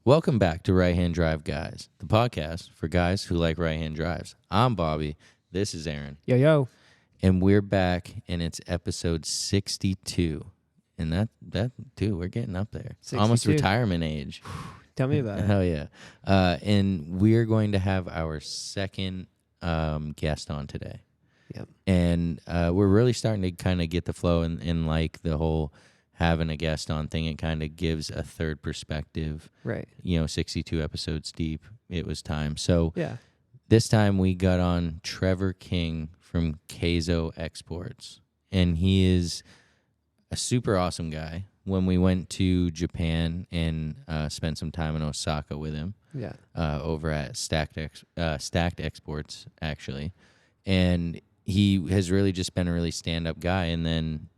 Welcome back to Right Hand Drive Guys, the podcast for guys who like right hand drives. I'm Bobby. This is Aaron. Yo. And we're back, and it's episode 62. And that too, we're getting up there. 62. Almost retirement age. Tell me about it. Hell yeah. And we're going to have our second guest on today. Yep. And we're really starting to kind of get the flow in like the whole having a guest on thing. It kind of gives a third perspective. Right. 62 episodes deep. It was time. So Yeah. this time we got on Trevor King from Keizo Exports. And he is a super awesome guy. When we went to Japan and spent some time in Osaka with him. Yeah. Over at Stacked Exports, actually. And he has really just been a really stand-up guy. And then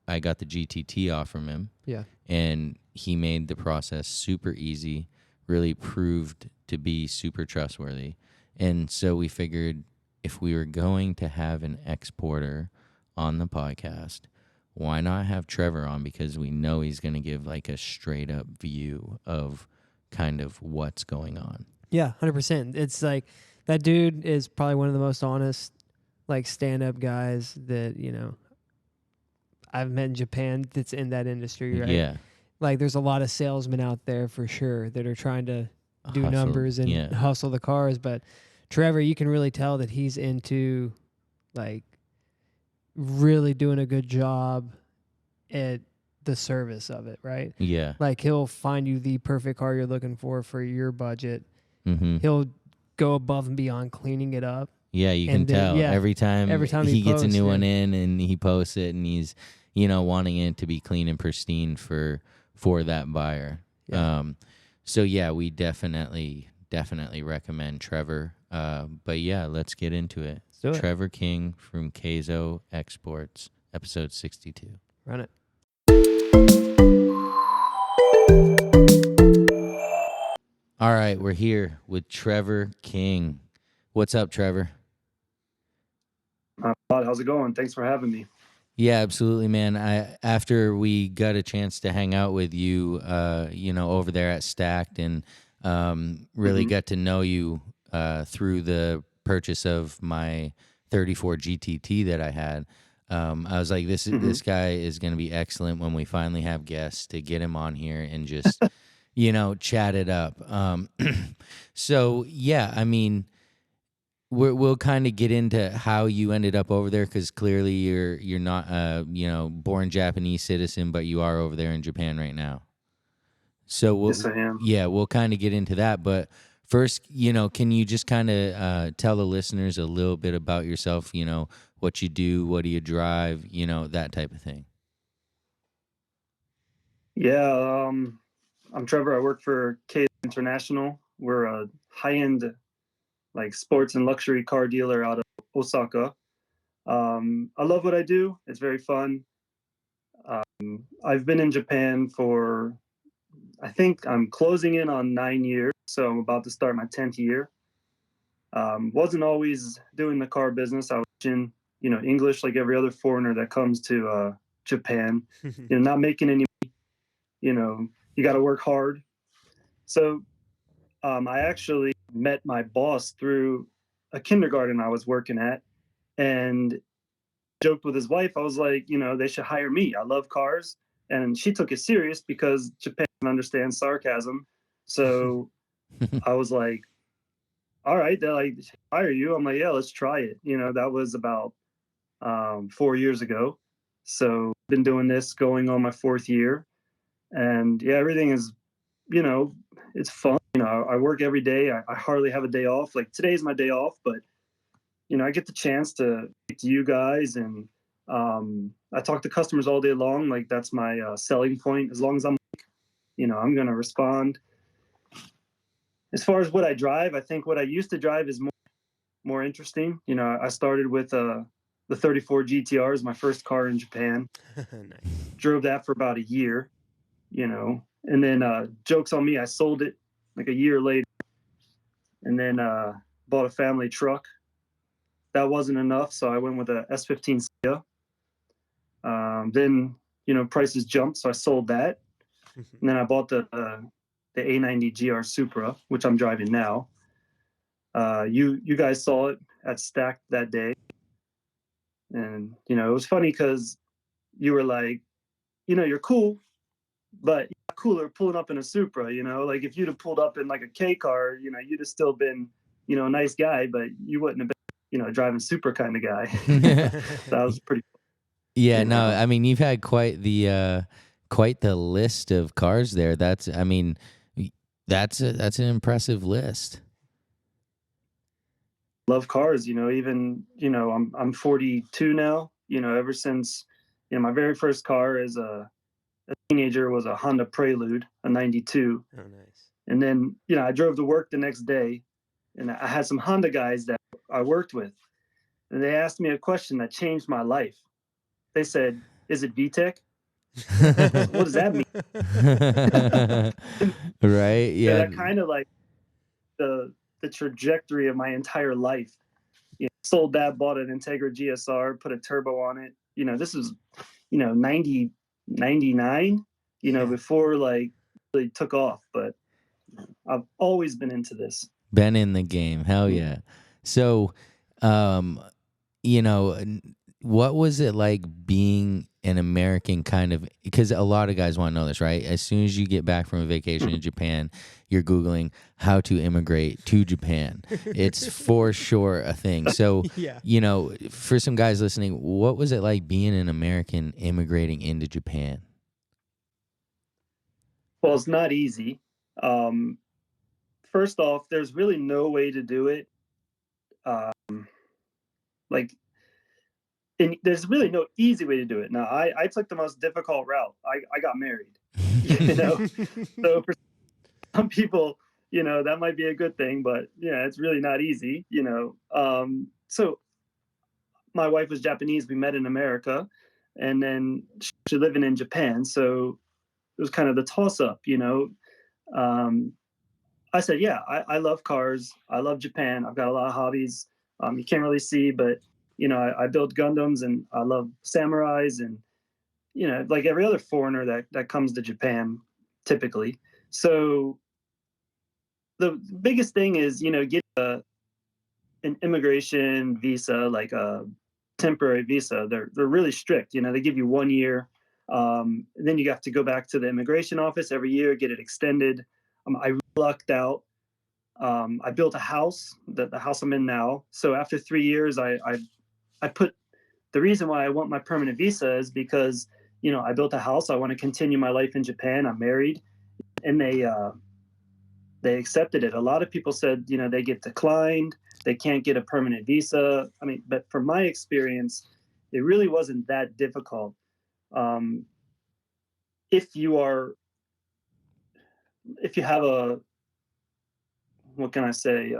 I got the GTT off from him. Yeah. And he made the process super easy, really proved to be super trustworthy. And so we figured if we were going to have an exporter on the podcast, why not have Trevor on? Because we know he's going to give like a straight up view of kind of what's going on. Yeah, 100%. It's like that dude is probably one of the most honest, like stand-up guys that, I've met in Japan that's in that industry, right? Yeah. Like there's a lot of salesmen out there for sure that are trying to do Hustle, numbers and hustle the cars. But Trevor, you can really tell that he's into like really doing a good job at the service of it, right? Yeah. Like he'll find you the perfect car you're looking for your budget. Mm-hmm. He'll go above and beyond cleaning it up. Yeah, you can tell every time he gets a new one in and he posts it and he's, wanting it to be clean and pristine for that buyer. Yeah. So yeah, we definitely recommend Trevor. But yeah, let's get into it. Let's do it. Trevor King from Keizo Exports, episode 62. Run it. All right, we're here with Trevor King. What's up, Trevor? How's it going? Thanks for having me. Yeah, absolutely, man. After we got a chance to hang out with you, over there at Stacked, and really got to know you through the purchase of my 34 GTT that I had. I was like, this guy is going to be excellent when we finally have guests to get him on here and just, chat it up. So yeah, I mean. We'll kind of get into how you ended up over there because clearly you're not born Japanese citizen, but you are over there in Japan right now. So Yes, I am. Yeah, we'll kind of get into that. But first, can you just kind of tell the listeners a little bit about yourself? What you do, what do you drive, that type of thing. Yeah, I'm Trevor. I work for Keizo International. We're a high-end like sports and luxury car dealer out of Osaka. I love what I do. It's very fun. I've been in Japan for, I think I'm closing in on 9 years. So I'm about to start my 10th year. Wasn't always doing the car business. I was in, English like every other foreigner that comes to Japan, not making any, you got to work hard. So I actually met my boss through a kindergarten I was working at and joked with his wife. I was like, they should hire me. I love cars. And she took it serious because Japan understands sarcasm. So I was like, all right, they'll like hire you. I'm like, yeah, let's try it. That was about 4 years ago. So I've been doing this going on my 4th year. And yeah, everything is, it's fun. I work every day. I hardly have a day off. Like today's my day off, but I get the chance to speak to you guys, and I talk to customers all day long. Like that's my selling point. As long as I'm, I'm gonna respond. As far as what I drive, I think what I used to drive is more interesting. I started with the 34 GTR is my first car in Japan. Nice. Drove that for about a year, and then jokes on me, I sold it like a year later, and then bought a family truck. That wasn't enough, so I went with a S15 Sia. Then prices jumped, so I sold that, and then I bought the the A90 GR Supra, which I'm driving now. You guys saw it at Stack that day, and it was funny because you were like, you're cool, but you're not cooler pulling up in a Supra. Like if you'd have pulled up in like a K car, you'd have still been, a nice guy, but you wouldn't have been, driving Supra kind of guy. That was pretty. Yeah, no, I mean you've had quite the list of cars there. That's an impressive list. Love cars, even I'm 42 now. Ever since my very first car as a teenager was a Honda Prelude, a 92. Oh, nice. And then I drove to work the next day, and I had some Honda guys that I worked with, and they asked me a question that changed my life. They said, "Is it VTEC?" What does that mean? Right? Yeah. That kind of like the trajectory of my entire life. Sold that, bought an Integra GSR, put a turbo on it. This was 90, 99, before like really took off. But I've always been into this. Been in the game. Hell yeah. So, what was it like being an American because a lot of guys want to know this, right? As soon as you get back from a vacation in Japan, you're Googling how to immigrate to Japan. It's for sure a thing. So, Yeah. For some guys listening, what was it like being an American immigrating into Japan? Well, it's not easy. First off, there's really no way to do it. And there's really no easy way to do it. Now, I took the most difficult route. I got married, So for some people, that might be a good thing, but yeah, it's really not easy, So my wife was Japanese. We met in America, and then she's living in Japan. So it was kind of the toss up, I said, yeah, I love cars. I love Japan. I've got a lot of hobbies. You can't really see, but I build Gundams, and I love samurais, and like every other foreigner that comes to Japan, typically. So the biggest thing is get an immigration visa, like a temporary visa. They're really strict. They give you 1 year. Then you have to go back to the immigration office every year, get it extended. I lucked out. I built a house, the house I'm in now. So after 3 years, I put the reason why I want my permanent visa is because I built a house. I want to continue my life in Japan. I'm married, and they accepted it. A lot of people said they get declined. They can't get a permanent visa. I mean, but from my experience, it really wasn't that difficult. If you have what can I say?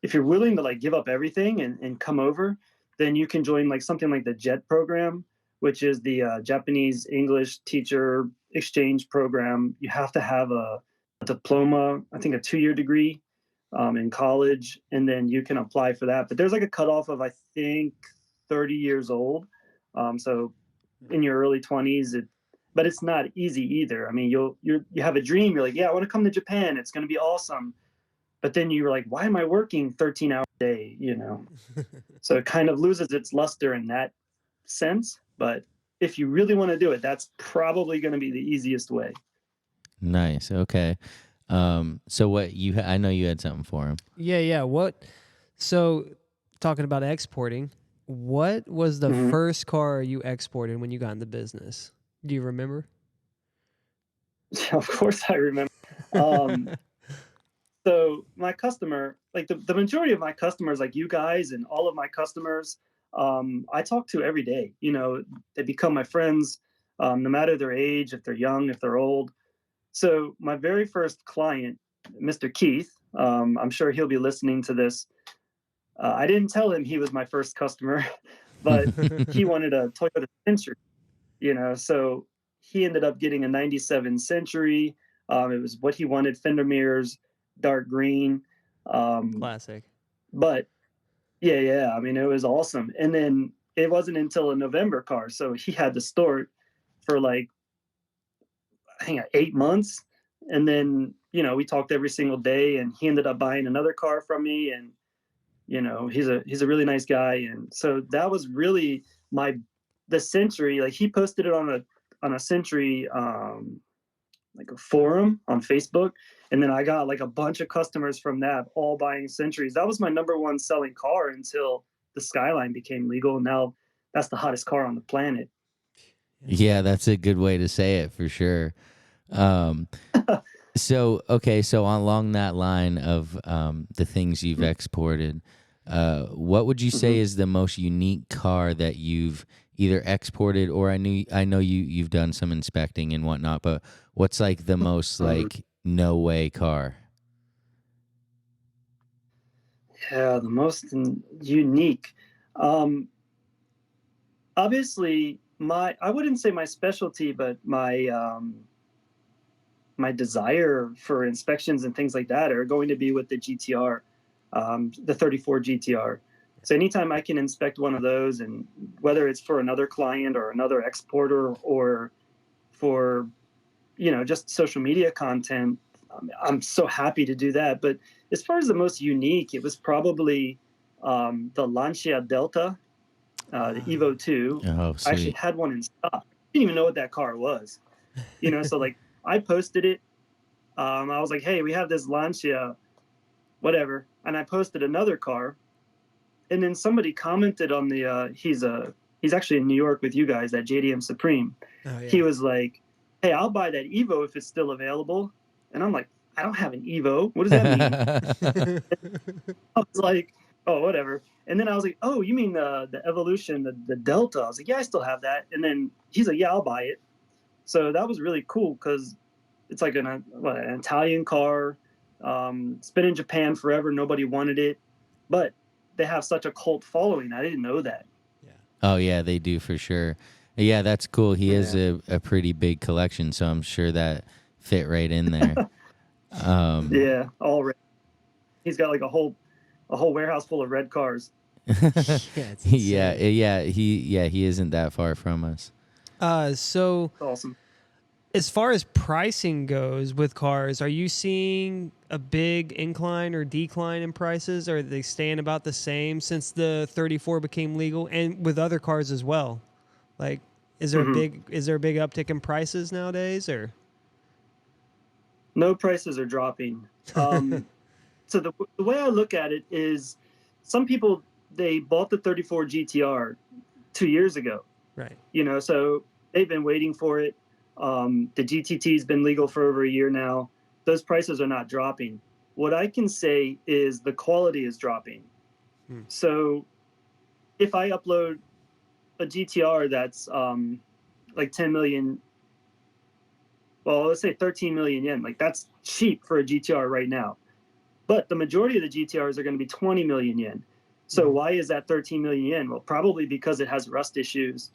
If you're willing to like give up everything and come over, then you can join like something like the JET program, which is the Japanese English teacher exchange program. You have to have a diploma, I think a 2-year degree in college, and then you can apply for that. But there's like a cutoff of, I think, 30 years old. So in your early 20s, but it's not easy either. I mean, you have a dream. You're like, yeah, I want to come to Japan. It's going to be awesome. But then you're like, why am I working 13 hours a day? So it kind of loses its luster in that sense. But if you really want to do it, that's probably going to be the easiest way. Nice. Okay. So what I know you had something for him. Yeah. So talking about exporting, what was the first car you exported when you got in the business? Do you remember? Of course I remember. So my customer, like the majority of my customers, like you guys and all of my customers, I talk to every day. They become my friends, no matter their age, if they're young, if they're old. So my very first client, Mr. Keith, I'm sure he'll be listening to this. I didn't tell him he was my first customer, but he wanted a Toyota Century, so he ended up getting a 97 Century. It was what he wanted, fender mirrors, dark green. Classic. But yeah, I mean, it was awesome. And then it wasn't until a November car, so he had to store it for like, I think 8 months. And then, we talked every single day, and he ended up buying another car from me. And, he's a really nice guy. And so that was really the Century, like he posted it on a Century, like a forum on Facebook. And then I got like a bunch of customers from that, all buying Centuries. That was my number one selling car until the Skyline became legal. And now that's the hottest car on the planet. Yeah, that's a good way to say it for sure. Um, so along that line of the things you've exported, what would you say is the most unique car that you've either exported, or I know you've done some inspecting and whatnot, but what's like the most like no way car? Yeah, the most unique. Obviously, I wouldn't say my specialty, but my desire for inspections and things like that are going to be with the GTR, the 34 GTR. So anytime I can inspect one of those, and whether it's for another client or another exporter, or for just social media content, I'm so happy to do that. But as far as the most unique, it was probably the Lancia Delta, the Evo 2. Oh, I actually sweet. had one in stock. I didn't even know what that car was. So like I posted it. I was like, hey, we have this Lancia, whatever. And I posted another car. And then somebody commented on he's actually in New York with you guys at JDM Supreme. Oh, yeah. He was like, hey, I'll buy that Evo if it's still available. And I'm like, I don't have an Evo. What does that mean? I was like, oh, whatever. And then I was like, oh, you mean the Evolution, the Delta? I was like, yeah, I still have that. And then he's like, yeah, I'll buy it. So that was really cool, because it's like an Italian car. It's been in Japan forever. Nobody wanted it, but they have such a cult following. I didn't know that. Yeah. Oh yeah, they do for sure. Yeah, that's cool. He has Yeah. a pretty big collection, so I'm sure that fit right in there. Yeah, all red. He's got like a whole warehouse full of red cars. Yeah, it's yeah, insane. he isn't that far from us. So It's awesome. as far as pricing goes with cars, are you seeing a big incline or decline in prices? Or are they staying about the same since the 34 became legal, and with other cars as well? Like, is there a big uptick in prices nowadays, or? No prices are dropping. So the way I look at it is, some people, they bought the 34 GTR 2 years ago. Right. So they've been waiting for it. The GTT's been legal for over a year now. Those prices are not dropping. What I can say is the quality is dropping. So if I upload a GTR that's like 10 million, well, let's say 13 million yen, like that's cheap for a GTR right now. But the majority of the GTRs are going to be 20 million yen. So why is that 13 million yen? Well, probably because it has rust issues.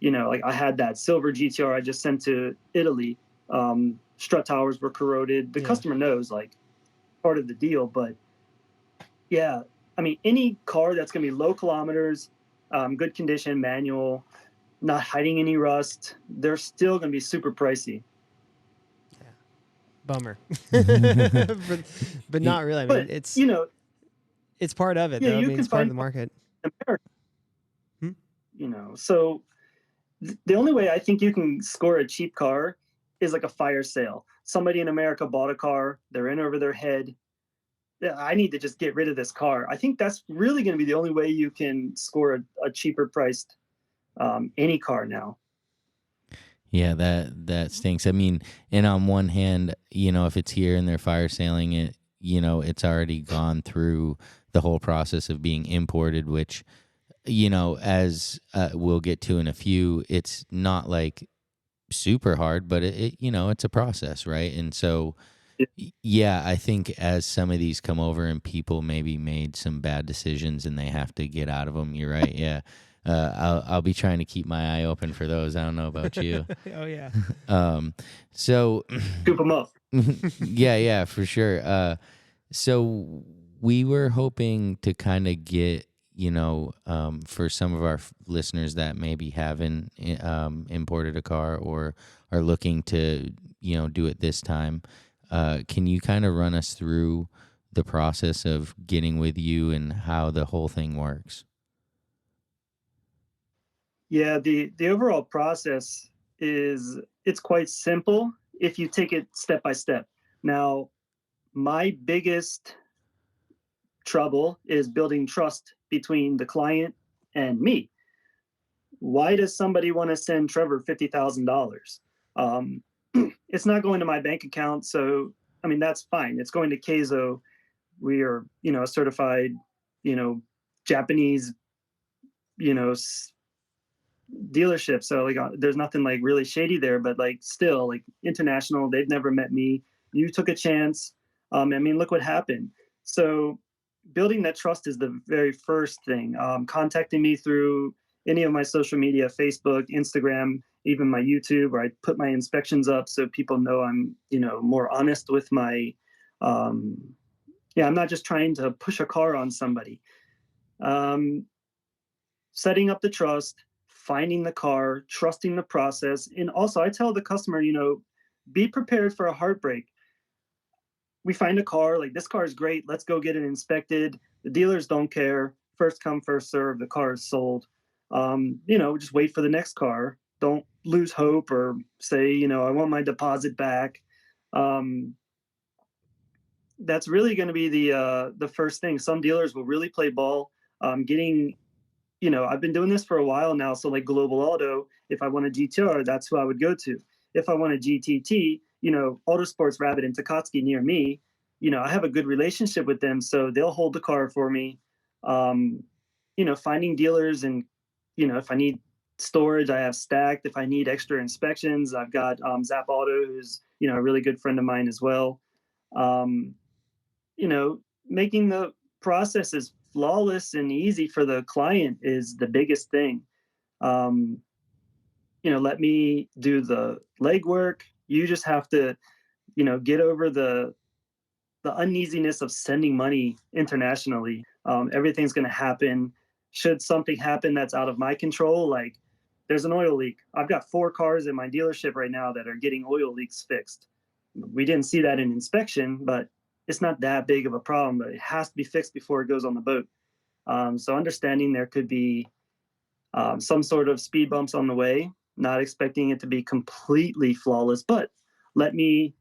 Like I had that silver GTR I just sent to Italy. Strut towers were corroded. The customer knows, like, part of the deal. But yeah, I mean, any car that's going to be low kilometers, good condition, manual, not hiding any rust, they're still going to be super pricey. Yeah. Bummer. but not really. I mean, it's it's part of it, though. I mean, it's part of the market. America. So the only way I think you can score a cheap car is like a fire sale. Somebody in America bought a car, they're in over their head. I need to just get rid of this car. I think that's really going to be the only way you can score a cheaper priced any car now. Yeah, that stinks. I mean, and on one hand, if it's here and they're fire selling it, it's already gone through the whole process of being imported, which, as we'll get to in a few, it's not like super hard, but it's a process, right? And so, yeah, I think as some of these come over and people maybe made some bad decisions and they have to get out of them, you're right. Yeah. I'll be trying to keep my eye open for those. I don't know about you. Oh, yeah. So scoop them up. yeah, for sure. So we were hoping to kind of get, for some of our listeners that maybe haven't imported a car or are looking to, do it this time, Can you kind of run us through the process of getting with you and how the whole thing works? Yeah, the overall process is it's quite simple if you take it step by step. Now, my biggest trouble is building trust between the client and me. Why does somebody want to send Trevor $50,000? Um, it's not going to my bank account, so I mean that's fine. It's going to Keizo. We are, a certified, you know, Japanese, you know, dealership. So like, there's nothing like really shady there, but like still like international. They've never met me. You took a chance. I mean, look what happened. So building that trust is the very first thing. Contacting me through any of my social media, Facebook, Instagram, even my YouTube, where I put my inspections up so people know I'm, more honest with my, um, yeah, I'm not just trying to push a car on somebody. Um, Setting up the trust, finding the car, trusting the process. And also, I tell the customer, be prepared for a heartbreak. We find a car, like this car is great, let's go get it inspected. The dealers don't care. First come, first serve, the car is sold. Just wait for the next car. Don't lose hope or say, I want my deposit back. Um, that's really going to be the first thing. Some dealers will really play ball, getting I've been doing this for a while now. So like Global Auto, if I want a GTR, that's who I would go to. If I want a GTT, Autosports Rabbit and Takatsuki near me, I have a good relationship with them. So they'll hold the car for me. Um, Finding dealers and, if I need storage, I have Stacked. If I need extra inspections, I've got Zap Auto, who's, a really good friend of mine as well. Um, Making the process as flawless and easy for the client is the biggest thing. Um, Let me do the legwork. You just have to, get over the uneasiness of sending money internationally. Everything's going to happen. Should something happen that's out of my control, like there's an oil leak. I've got 4 cars in my dealership right now that are getting oil leaks fixed. We didn't see that in inspection, but it's not that big of a problem, but it has to be fixed before it goes on the boat. So understanding there could be some sort of speed bumps on the way, not expecting it to be completely flawless, but let me,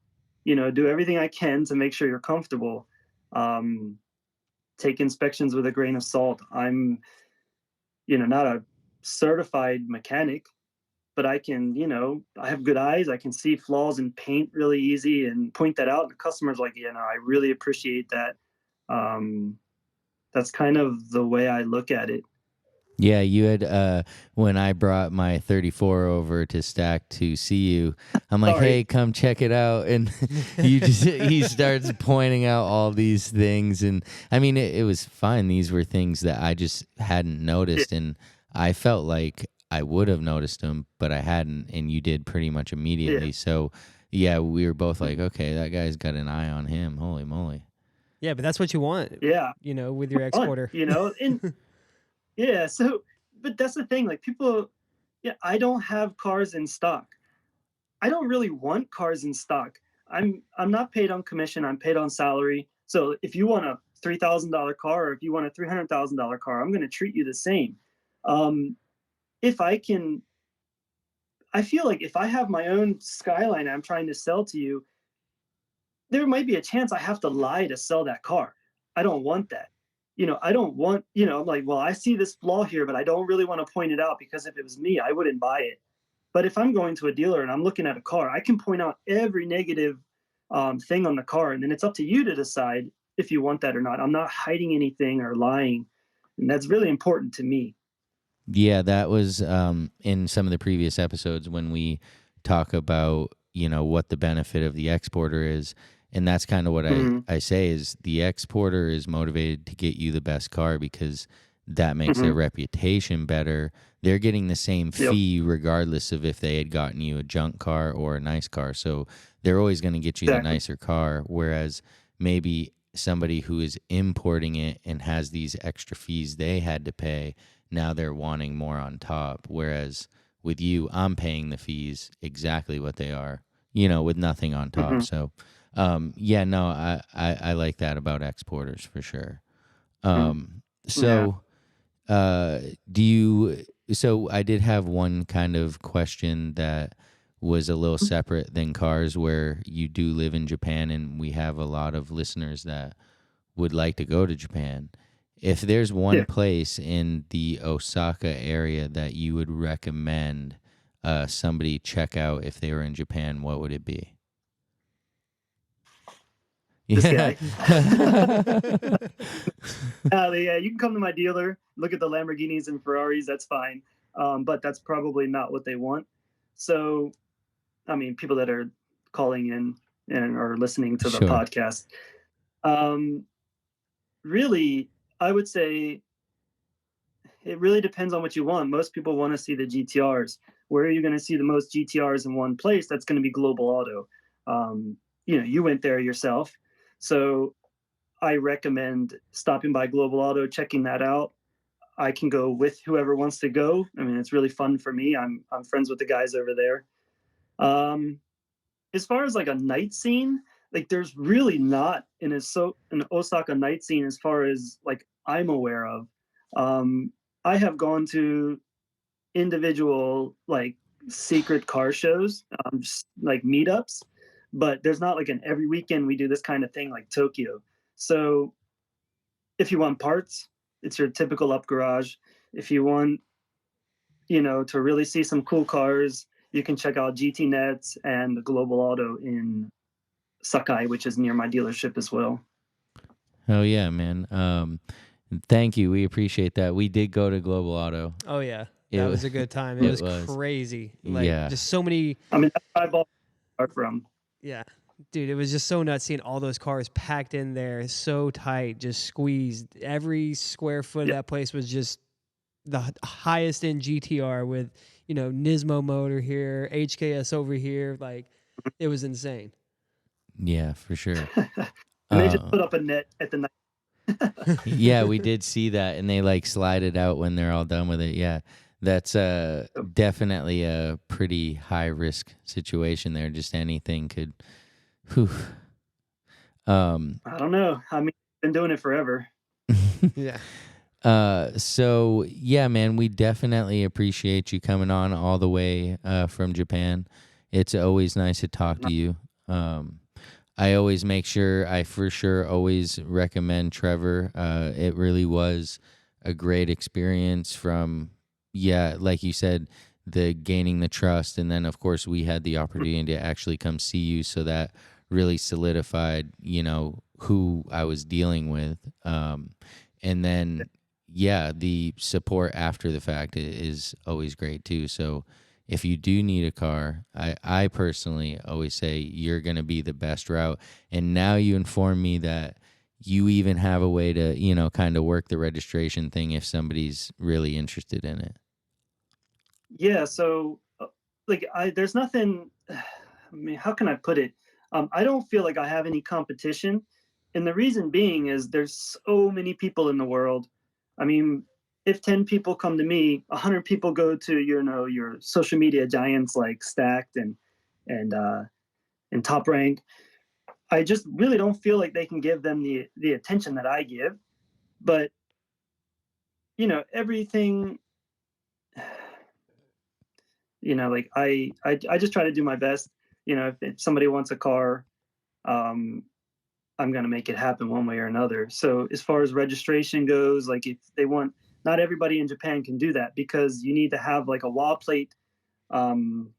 do everything I can to make sure you're comfortable. Um, Take inspections with a grain of salt. I'm, not a certified mechanic, but I can, I have good eyes. I can see flaws in paint really easy and point that out. And the customer's like, I really appreciate that. Um, that's kind of the way I look at it. Yeah, you had when I brought my 34 over to Stack to see you, I'm like, Sorry. "Hey, come check it out." And he starts pointing out all these things, and I mean it was fine. These were things that I just hadn't Yeah. noticed, and I felt like I would have noticed them, but I hadn't, and you did pretty much Yeah. immediately. So, yeah, we were both like, "Okay, that guy's got an eye on him. Holy moly." Yeah, but that's what you want, Yeah. with your Fun, exporter. and yeah, so but that's the thing, like people, yeah, I don't have cars in stock. I don't really want cars in stock. I'm not paid on commission, I'm paid on salary. So if you want a $3,000 car or if you want a $300,000 car, I'm going to treat you the same. Um, if I can, I feel like if I have my own Skyline I'm trying to sell to you, there might be a chance I have to lie to sell that car. I don't want that. I don't want, I'm like, well, I see this flaw here, but I don't really want to point it out because if it was me, I wouldn't buy it. But if I'm going to a dealer and I'm looking at a car, I can point out every negative thing on the car. And then it's up to you to decide if you want that or not. I'm not hiding anything or lying. And that's really important to me. Yeah, that was in some of the previous episodes when we talk about, what the benefit of the exporter is. And that's kind of what Mm-hmm. I say is the exporter is motivated to get you the best car because that makes Mm-hmm. their reputation better. They're getting the same Yep. fee regardless of if they had gotten you a junk car or a nice car. So they're always going to get you the Exactly. nicer car. Whereas maybe somebody who is importing it and has these extra fees they had to pay, now they're wanting more on top. Whereas with you, I'm paying the fees exactly what they are, with nothing on top. Mm-hmm. So Yeah, no, I like that about exporters for sure. Mm. Yeah. So, uh, do you? So I did have one kind of question that was a little separate than cars, where you do live in Japan, and we have a lot of listeners that would like to go to Japan. If there's one Yeah. place in the Osaka area that you would recommend somebody check out if they were in Japan, what would it be? This Yeah. guy. Yeah, you can come to my dealer, look at the Lamborghinis and Ferraris. That's fine, but that's probably not what they want. So, I mean, people that are calling in and are listening to the Sure. podcast, um, really, I would say it really depends on what you want. Most people want to see the GTRs. Where are you going to see the most GTRs in one place? That's going to be Global Auto. You went there yourself, so I recommend stopping by Global Auto, checking that out. I can go with whoever wants to go. I mean, it's really fun for me. I'm friends with the guys over there. Um, as far as like a night scene, like there's really not an Osaka night scene as far as like I'm aware of. Um, I have gone to individual like secret car shows, just like meetups, but there's not like an every weekend we do this kind of thing like Tokyo. So if you want parts, it's your typical up garage. If you want, to really see some cool cars, you can check out GT Nets and Global Auto in Sakai, which is near my dealership as well. Oh yeah, man. Thank you. We appreciate that. We did go to Global Auto. Oh yeah, It that wa- was a good time. It it was was. crazy. Like Yeah. just so many. I mean, that's where I bought my car from. Yeah, dude, it was just so nuts seeing all those cars packed in there, so tight, just squeezed. Every square foot of Yeah. that place was just the highest end GTR with Nismo motor here, HKS over here. Like it was insane. Yeah, for sure. And they just Uh put up a net at the night. yeah, we did see that, and they like slide it out when they're all done with it. Yeah. That's definitely a pretty high risk situation there. Just anything could whew. I don't know. I mean, I've been doing it forever. Yeah. So yeah, man, we definitely appreciate you coming on all the way from Japan. It's always nice to talk to you. I always make sure I for sure always recommend Trevor. It really was a great experience from, yeah, like you said, the gaining the trust. And then, of course, we had the opportunity to actually come see you. So that really solidified, who I was dealing with. And then, yeah, the support after the fact is always great too. So, if you do need a car, I personally always say you're going to be the best route. And now you inform me that you even have a way to, kind of work the registration thing if somebody's really interested in it. Yeah. So, there's nothing. I mean, how can I put it? I don't feel like I have any competition, and the reason being is there's so many people in the world. I mean, if 10 people come to me, 100 people go to your social media giants like Stacked and and Top Rank. I just really don't feel like they can give them the attention that I give. But everything. Like I just try to do my best. If somebody wants a car, um, I'm gonna make it happen one way or another. So as far as registration goes, like if they want, not everybody in Japan can do that because you need to have like a wall plate um,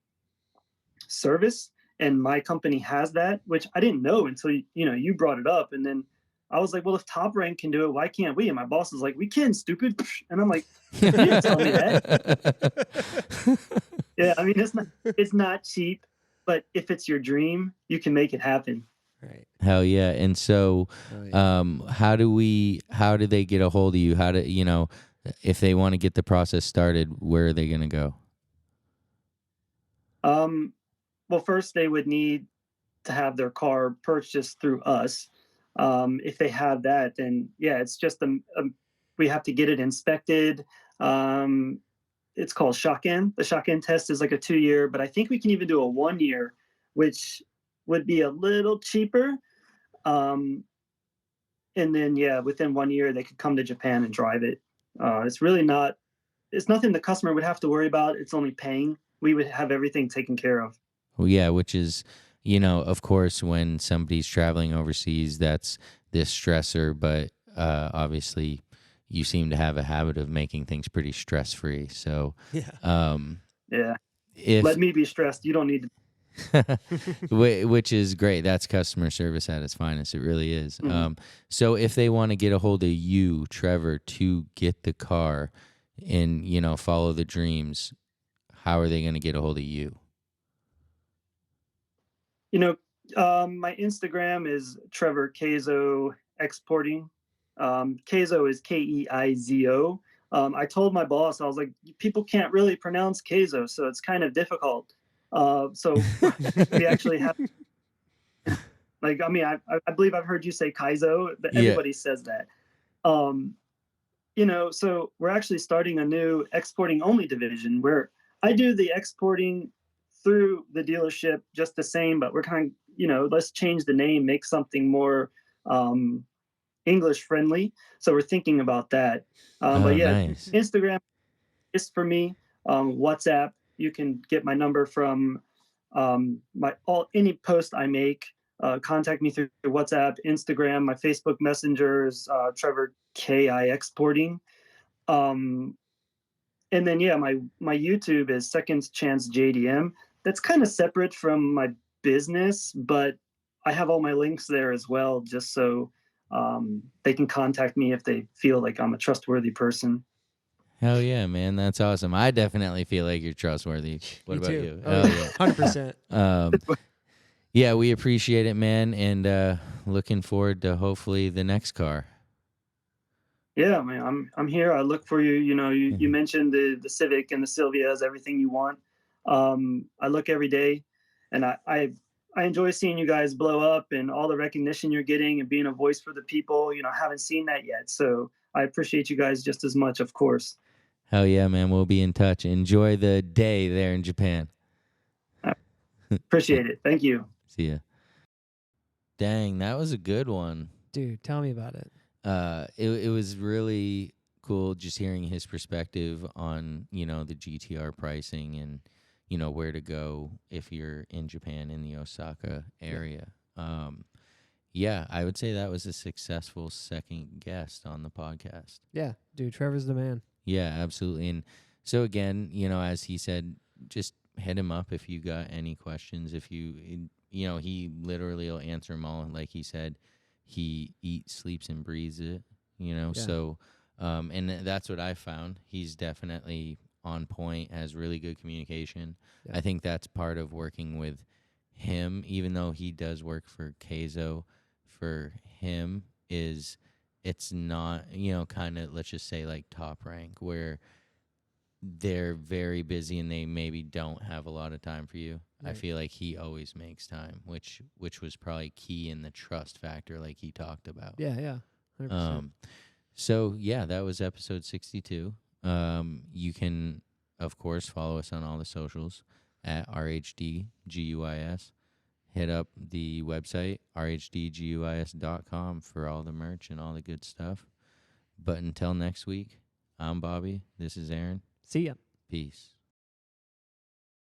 service, and my company has that, which I didn't know until you brought it up, and then I was like, well, if Top Rank can do it, why can't we? And my boss is like, we can, stupid, and I'm like, you didn't tell me that. Yeah, I mean it's not cheap, but if it's your dream, you can make it happen. Right. Hell yeah. And so, Oh, yeah. how do they get a hold of you? If they want to get the process started, where are they going to go? Well, first they would need to have their car purchased through us. If they have that, then yeah, it's just we have to get it inspected. Um, it's called Shock-In. The Shock-In test is like a 2-year, but I think we can even do a 1-year, which would be a little cheaper. And then, yeah, within 1 year, they could come to Japan and drive it. It's really not, it's nothing the customer would have to worry about. It's only paying. We would have everything taken care of. Well, yeah, which is, of course, when somebody's traveling overseas, that's this stressor, but obviously you seem to have a habit of making things pretty stress free. So, Yeah. Yeah. if Let me be stressed. You don't need to. which is great. That's customer service at its finest. It really is. Mhm. So if they want to get a hold of you, Trevor, to get the car and, follow the dreams, how are they going to get a hold of you? My Instagram is Trevor Keizo Exporting. Keizo is Keizo. I told my boss, I was like, people can't really pronounce Keizo, so it's kind of difficult. So we actually have, like, I mean, I believe I've heard you say Kaizo, but Yeah. everybody says that. Um, so we're actually starting a new exporting only division where I do the exporting through the dealership just the same, but we're kind of, let's change the name, make something more English friendly. So we're thinking about that. But Oh, yeah, nice. Instagram is for me. WhatsApp, you can get my number from any post I make. Contact me through WhatsApp, Instagram, my Facebook messengers, Trevor Ki Exporting. Um, and then yeah, my YouTube is Second Chance JDM. That's kind of separate from my business, but I have all my links there as well, just so they can contact me if they feel like I'm a trustworthy person. Hell yeah, man. That's awesome. I definitely feel like you're trustworthy. What Me about too. you? Oh, Hell yeah. 100%. yeah. Yeah, we appreciate it, man. And looking forward to hopefully the next car. Yeah, man, I'm here. I look for you. You mentioned the Civic and the Sylvia as everything you want. I look every day, and I enjoy seeing you guys blow up and all the recognition you're getting and being a voice for the people. I haven't seen that yet, so I appreciate you guys just as much, of course. Hell yeah, man. We'll be in touch. Enjoy the day there in Japan. I appreciate it. Thank you. See ya. Dang, that was a good one. Dude, tell me about it. It was really cool just hearing his perspective on, the GTR pricing and, where to go if you're in Japan in the Osaka area. Yeah, I would say that was a successful second guest on the podcast. Yeah, dude, Trevor's the man. Yeah, absolutely. And so again, as he said, just hit him up if you got any questions. If he literally will answer them all. Like he said, he eats, sleeps, and breathes it. Yeah. So, and that's what I found. He's definitely on point, has really good communication. Yeah. I think that's part of working with him, even though he does work for Keizo. For him, it's not, kind of, let's just say like top rank where they're very busy and they maybe don't have a lot of time for you. Right. I feel like he always makes time, which was probably key in the trust factor like he talked about. Yeah. 100%. So yeah, that was episode 62. You can of course follow us on all the socials at RHDGUIS. Hit up the website, rhdguis.com, for all the merch and all the good stuff. But until next week, I'm Bobby. This is Aaron. See ya. Peace.